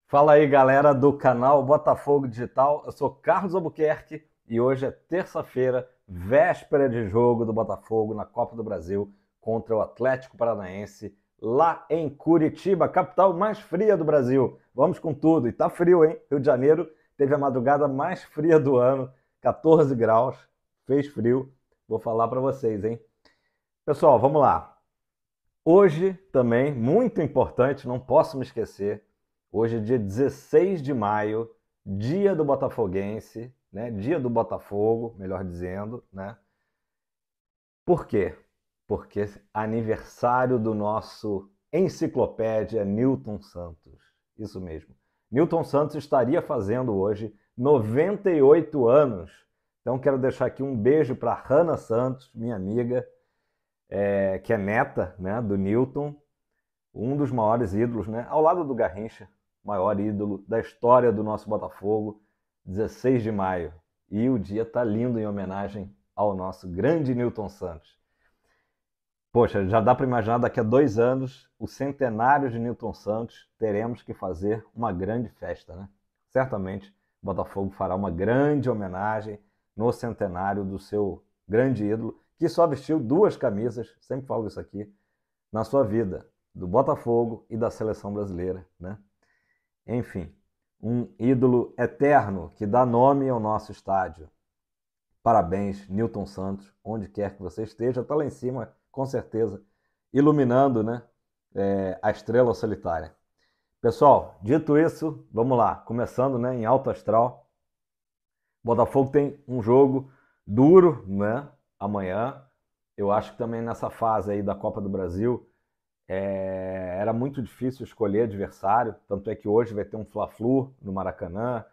Fala aí, galera do canal Botafogo Digital. Eu sou Carlos Albuquerque e hoje é terça-feira, véspera de jogo do Botafogo na Copa do Brasil contra o Atlético Paranaense, lá em Curitiba, capital mais fria do Brasil. Vamos com tudo. E tá frio, hein? Rio de Janeiro teve a madrugada mais fria do ano, 14 graus, fez frio. Vou falar para vocês, hein? Pessoal, vamos lá. Hoje também, muito importante, não posso me esquecer, hoje é dia 16 de maio, dia do Botafoguense, né? Dia do Botafogo, melhor dizendo, né? Por quê? Porque é aniversário do nosso enciclopédia Newton Santos. Isso mesmo. Newton Santos estaria fazendo hoje 98 anos. Então quero deixar aqui um beijo para Hannah Santos, minha amiga, que é neta, né, do Newton, um dos maiores ídolos, né, ao lado do Garrincha, maior ídolo da história do nosso Botafogo, 16 de maio. E o dia tá lindo em homenagem ao nosso grande Newton Santos. Poxa, já dá para imaginar daqui a 2 anos, o centenário de Newton Santos, teremos que fazer uma grande festa, né? Certamente o Botafogo fará uma grande homenagem no centenário do seu grande ídolo, que só vestiu 2 camisas, sempre falo isso aqui, na sua vida, do Botafogo e da seleção brasileira, né? Enfim, um ídolo eterno que dá nome ao nosso estádio. Parabéns, Newton Santos, onde quer que você esteja, está lá em cima, com certeza, iluminando, né, a estrela solitária. Pessoal, dito isso, vamos lá, começando, né, em alto astral. Botafogo tem um jogo duro, né, amanhã. Eu acho que também nessa fase aí da Copa do Brasil, era muito difícil escolher adversário, tanto é que hoje vai ter um Fla-Flu no Maracanã.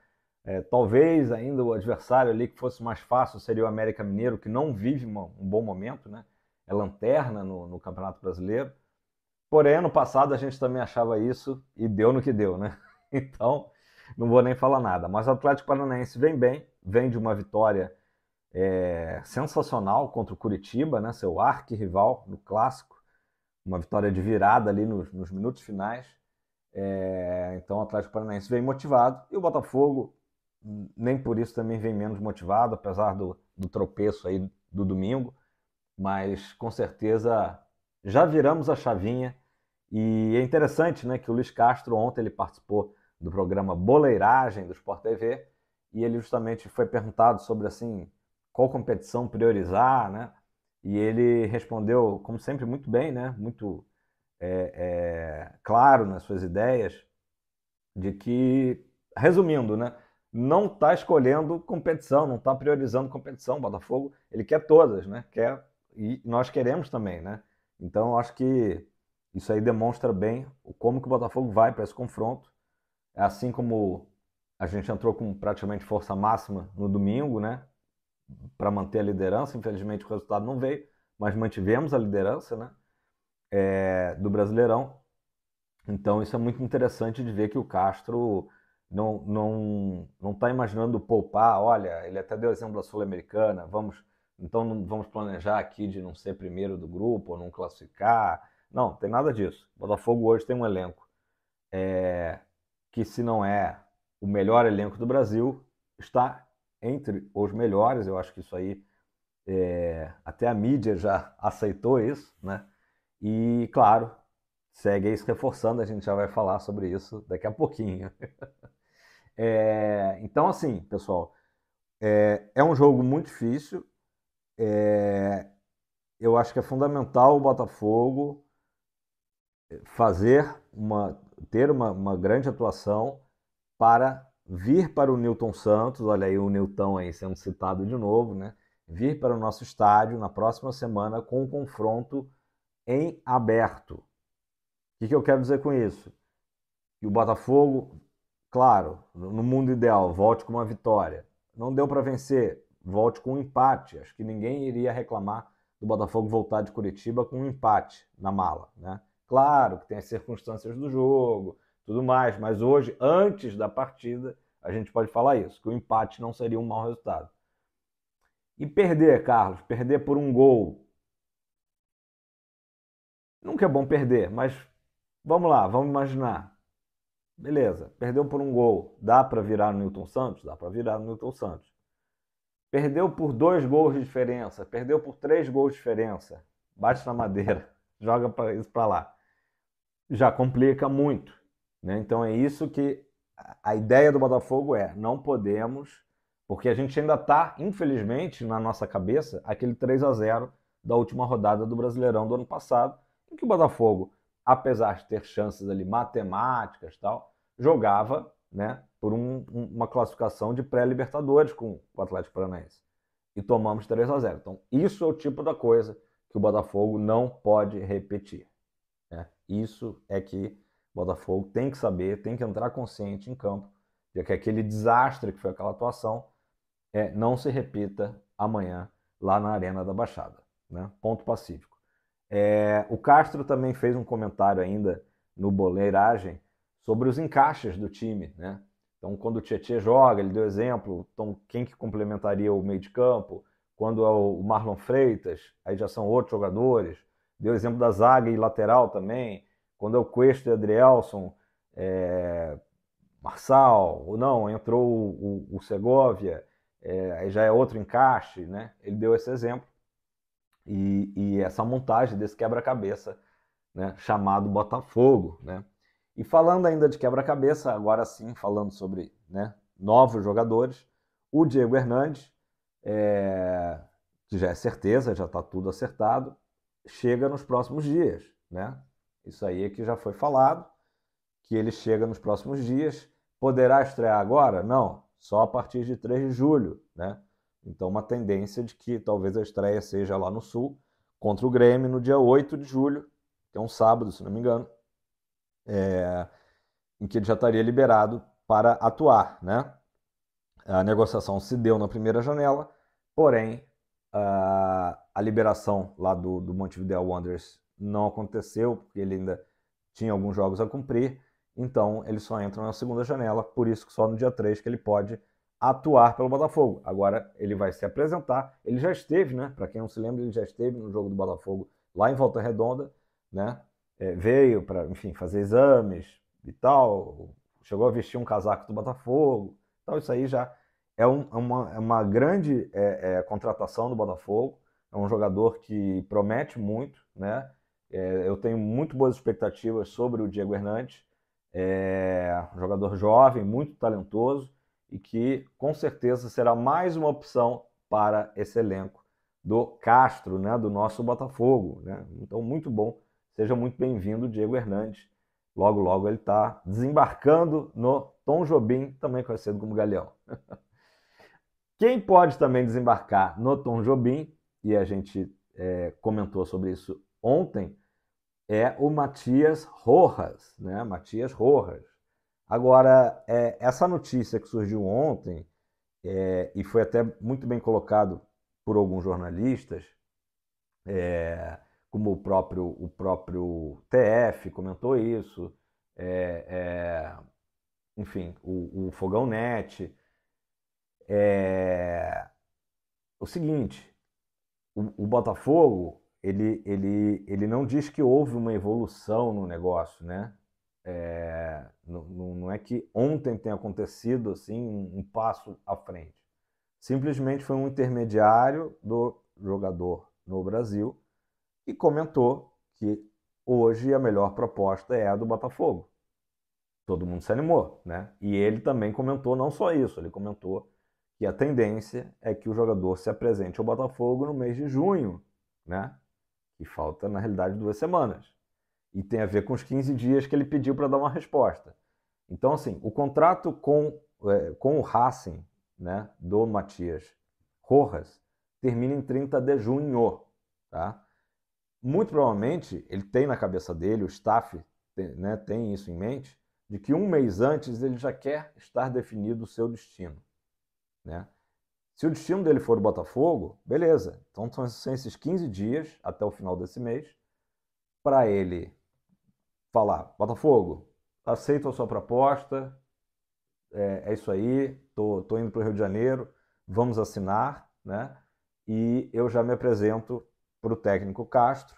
Talvez ainda o adversário ali que fosse mais fácil seria o América Mineiro, que não vive um bom momento, né? É lanterna no Campeonato Brasileiro. Porém, ano passado a gente também achava isso e deu no que deu, né? Então, não vou nem falar nada. Mas o Atlético Paranaense vem bem, vem de uma vitória sensacional contra o Curitiba, né? Seu arquirrival no Clássico. Uma vitória de virada ali nos minutos finais. Então o Atlético Paranaense vem motivado e o Botafogo nem por isso também vem menos motivado, apesar do tropeço aí do domingo, mas com certeza já viramos a chavinha. E é interessante, né, que o Luiz Castro ontem ele participou do programa Boleiragem do Sport TV e ele justamente foi perguntado sobre assim qual competição priorizar, né? E ele respondeu, como sempre, muito bem, né? Muito claro nas suas ideias, de que, resumindo, né, não está escolhendo competição, não está priorizando competição. O Botafogo ele quer todas, né? Quer, e nós queremos também, né? Então eu acho que isso aí demonstra bem como que o Botafogo vai para esse confronto. É assim como a gente entrou com praticamente força máxima no domingo, né? Para manter a liderança. Infelizmente o resultado não veio, mas mantivemos a liderança, né? Do Brasileirão. Então isso é muito interessante de ver que o Castro não está imaginando poupar. Olha, ele até deu exemplo da Sul-Americana. Então não vamos planejar aqui de não ser primeiro do grupo ou não classificar. Não, tem nada disso. O Botafogo hoje tem um elenco que, se não é o melhor elenco do Brasil, está entre os melhores. Eu acho que isso aí até a mídia já aceitou isso, né? E claro, segue aí se reforçando, a gente já vai falar sobre isso daqui a pouquinho. Então, assim, pessoal, é um jogo muito difícil. Eu acho que é fundamental o Botafogo fazer ter uma grande atuação para vir para o Newton Santos. Olha aí o Newton aí sendo citado de novo, né? Vir para o nosso estádio na próxima semana com um confronto em aberto. O que eu quero dizer com isso? Que o Botafogo, claro, no mundo ideal, volte com uma vitória. Não deu para vencer, volte com um empate. Acho que ninguém iria reclamar do Botafogo voltar de Curitiba com um empate na mala, né? Claro que tem as circunstâncias do jogo, tudo mais, mas hoje, antes da partida, a gente pode falar isso, que o empate não seria um mau resultado. E perder, Carlos, perder por um gol. Nunca é bom perder, mas vamos lá, vamos imaginar. Beleza, perdeu por um gol, dá para virar no Newton Santos? Dá para virar no Newton Santos. Perdeu por 2 gols de diferença, perdeu por 3 gols de diferença, bate na madeira, joga isso para lá. Já complica muito, né? Então é isso que a ideia do Botafogo é, não podemos, porque a gente ainda está, infelizmente, na nossa cabeça, aquele 3-0 da última rodada do Brasileirão do ano passado, em que o Botafogo, apesar de ter chances ali matemáticas e tal, jogava, né, por uma classificação de pré-Libertadores com o Atlético Paranaense. E tomamos 3-0. Então, isso é o tipo da coisa que o Botafogo não pode repetir. Né? Isso é que o Botafogo tem que saber, tem que entrar consciente em campo, de que aquele desastre que foi aquela atuação não se repita amanhã lá na Arena da Baixada. Né? Ponto pacífico. O Castro também fez um comentário ainda no Boleiragem sobre os encaixes do time. Né? Então, quando o Tietê joga, ele deu exemplo, então quem que complementaria o meio de campo, quando é o Marlon Freitas, aí já são outros jogadores. Deu exemplo da zaga e lateral também, quando é o Cuesta e Adrielson, Marçal, ou não, entrou o Segovia, aí já é outro encaixe, né? Ele deu esse exemplo. E essa montagem desse quebra-cabeça, né, chamado Botafogo, né? E falando ainda de quebra-cabeça, agora sim, falando sobre, né, novos jogadores, o Diego Hernandes, que já é certeza, já está tudo acertado, chega nos próximos dias, né? Isso aí é que já foi falado, que ele chega nos próximos dias. Poderá estrear agora? Não, só a partir de 3 de julho, né? Então, uma tendência de que talvez a estreia seja lá no Sul, contra o Grêmio, no dia 8 de julho, que é um sábado, se não me engano, em que ele já estaria liberado para atuar, né? A negociação se deu na primeira janela, porém, a liberação lá do Montevideo Wanderers não aconteceu, porque ele ainda tinha alguns jogos a cumprir, então ele só entra na segunda janela, por isso que só no dia 3 que ele pode atuar pelo Botafogo. Agora ele vai se apresentar, ele já esteve, né? Para quem não se lembra, ele já esteve no jogo do Botafogo lá em Volta Redonda, né? Veio para, enfim, fazer exames e tal, chegou a vestir um casaco do Botafogo, então isso aí já é uma grande contratação do Botafogo, é um jogador que promete muito, né? Eu tenho muito boas expectativas sobre o Diego Hernandes, um jogador jovem, muito talentoso e que com certeza será mais uma opção para esse elenco do Castro, né? Do nosso Botafogo, né? Então, muito bom, seja muito bem-vindo, Diego Hernandes. Logo, logo ele está desembarcando no Tom Jobim, também conhecido como Galeão. Quem pode também desembarcar no Tom Jobim, e a gente comentou sobre isso ontem, é o Matias Rojas, né? Matias Rojas. Agora, essa notícia que surgiu ontem, e foi até muito bem colocado por alguns jornalistas, como o próprio TF comentou isso, enfim, o Fogão Net, o seguinte, o Botafogo, ele não diz que houve uma evolução no negócio, né? Não é que ontem tenha acontecido assim um passo à frente. Simplesmente foi um intermediário do jogador no Brasil e comentou que hoje a melhor proposta é a do Botafogo. Todo mundo se animou, né? E ele também comentou não só isso, ele comentou que a tendência é que o jogador se apresente ao Botafogo no mês de junho, né? Que falta, na realidade, 2 semanas. E tem a ver com os 15 dias que ele pediu para dar uma resposta. Então, assim, o contrato com o Racing, né, do Matias Rojas, termina em 30 de junho. Tá? Muito provavelmente, ele tem na cabeça dele, o staff né, tem isso em mente, de que um mês antes ele já quer estar definido o seu destino. Né? Se o destino dele for o Botafogo, beleza. Então são esses 15 dias até o final desse mês para ele falar: Botafogo, aceito a sua proposta, é isso aí, tô indo para o Rio de Janeiro, vamos assinar, né? E eu já me apresento para o técnico Castro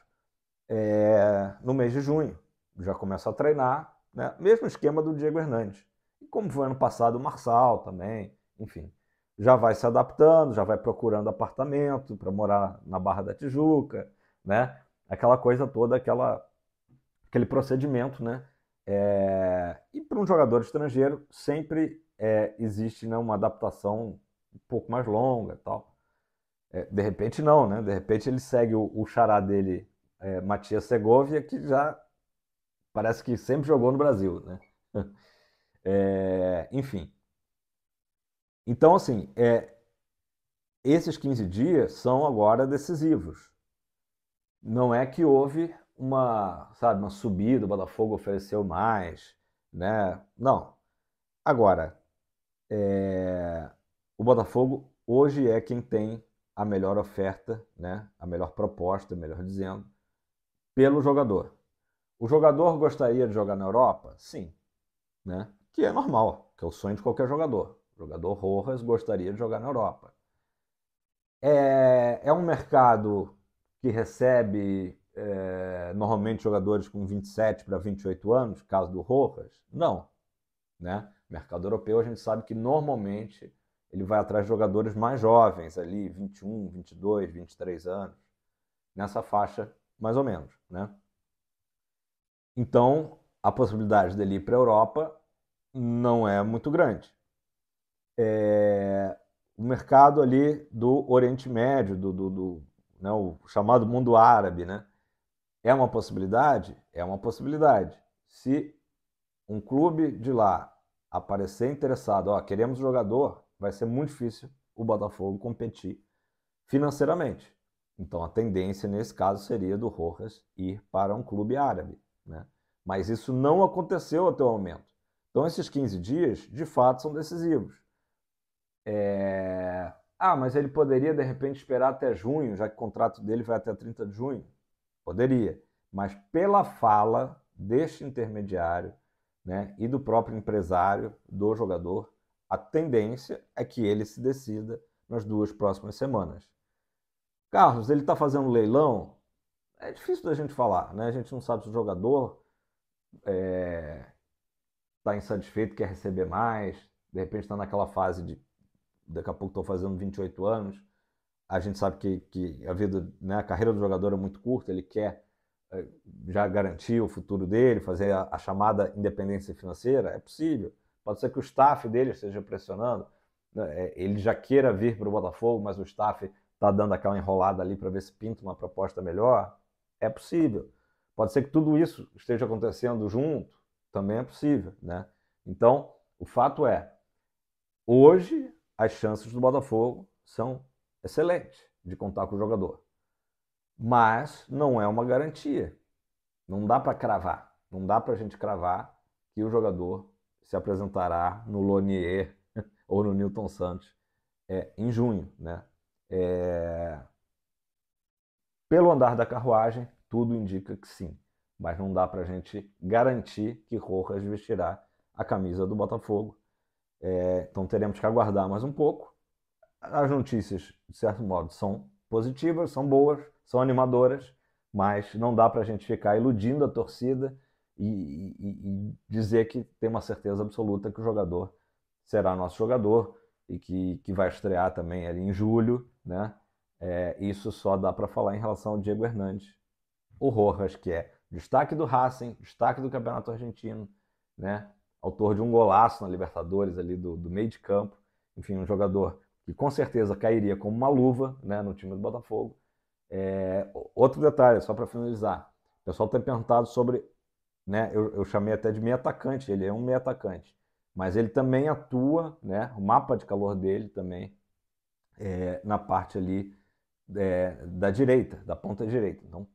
no mês de junho. Já começo a treinar, né? Mesmo esquema do Diego Hernandes. E como foi ano passado o Marçal também, enfim. Já vai se adaptando, já vai procurando apartamento para morar na Barra da Tijuca, né? Aquela coisa toda, aquele procedimento, né? E para um jogador estrangeiro sempre existe, né, uma adaptação um pouco mais longa e tal. De repente não, né? De repente ele segue o xará dele, Matias Segovia, que já parece que sempre jogou no Brasil, né? Enfim. Então, assim, esses 15 dias são agora decisivos. Não é que houve uma subida, o Botafogo ofereceu mais, né? Não. Agora, o Botafogo hoje é quem tem a melhor oferta, né? A melhor proposta, melhor dizendo, pelo jogador. O jogador gostaria de jogar na Europa? Sim, né? Que é normal, que é o sonho de qualquer jogador. O jogador Rojas gostaria de jogar na Europa. É um mercado que recebe normalmente jogadores com 27 para 28 anos, caso do Rojas? Não, né? Mercado europeu a gente sabe que normalmente ele vai atrás de jogadores mais jovens ali, 21, 22, 23 anos, nessa faixa mais ou menos, né? Então, a possibilidade dele ir para a Europa não é muito grande. O mercado ali do Oriente Médio, né, o chamado mundo árabe, né? É uma possibilidade? É uma possibilidade. Se um clube de lá aparecer interessado, queremos jogador, vai ser muito difícil o Botafogo competir financeiramente. Então a tendência nesse caso seria do Rojas ir para um clube árabe, né? Mas isso não aconteceu até o momento. Então esses 15 dias, de fato, são decisivos. Mas ele poderia, de repente, esperar até junho, já que o contrato dele vai até 30 de junho? Poderia. Mas pela fala deste intermediário, né, e do próprio empresário do jogador, a tendência é que ele se decida nas 2 próximas semanas. Carlos, ele está fazendo leilão? É difícil da gente falar, né? A gente não sabe se o jogador está insatisfeito, quer receber mais, de repente está naquela fase de daqui a pouco estou fazendo 28 anos. A gente sabe que a vida, né, a carreira do jogador é muito curta, ele quer já garantir o futuro dele, fazer a chamada independência financeira, é possível. Pode ser que o staff dele esteja pressionando, né, ele já queira vir para o Botafogo, mas o staff está dando aquela enrolada ali para ver se pinta uma proposta melhor, é possível. Pode ser que tudo isso esteja acontecendo junto, também é possível, né? Então, o fato é, hoje as chances do Botafogo são excelentes de contar com o jogador. Mas não é uma garantia. Não dá para cravar. Não dá para a gente cravar que o jogador se apresentará no Lonier ou no Newton Santos em junho, né? Pelo andar da carruagem, tudo indica que sim. Mas não dá para a gente garantir que Rojas vestirá a camisa do Botafogo. Então teremos que aguardar mais um pouco. As notícias, de certo modo, são positivas, são boas, são animadoras, mas não dá para a gente ficar iludindo a torcida e dizer que tem uma certeza absoluta que o jogador será nosso jogador e que vai estrear também ali em julho, né? Isso só dá para falar em relação ao Diego Hernandes. O Rojas, que é destaque do Racing, destaque do Campeonato Argentino, né? Autor de um golaço na Libertadores ali do meio de campo. Enfim, um jogador que com certeza cairia como uma luva, né, no time do Botafogo. Outro detalhe, só para finalizar. O pessoal tem perguntado sobre, né, eu chamei até de meio atacante, ele é um meio atacante. Mas ele também atua, né, o mapa de calor dele também, na parte ali da direita, da ponta direita. Então,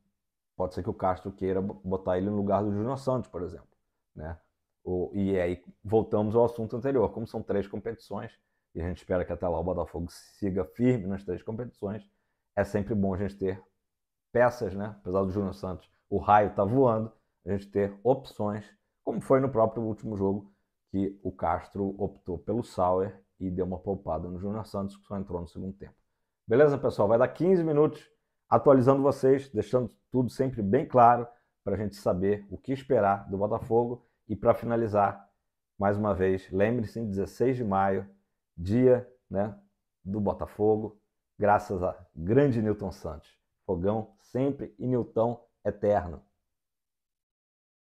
pode ser que o Castro queira botar ele no lugar do Júnior Santos, por exemplo, né? E aí voltamos ao assunto anterior. Como são 3 competições, e a gente espera que até lá o Botafogo siga firme nas 3 competições, é sempre bom a gente ter peças, né? Apesar do Júnior Santos, o raio está voando, a gente ter opções, como foi no próprio último jogo, que o Castro optou pelo Sauer e deu uma poupada no Júnior Santos, que só entrou no segundo tempo. Beleza, pessoal? Vai dar 15 minutos atualizando vocês, deixando tudo sempre bem claro para a gente saber o que esperar do Botafogo E para finalizar, mais uma vez, lembre-se, em 16 de maio, dia, né, do Botafogo, graças a grande Nilton Santos. Fogão sempre e Nilton eterno.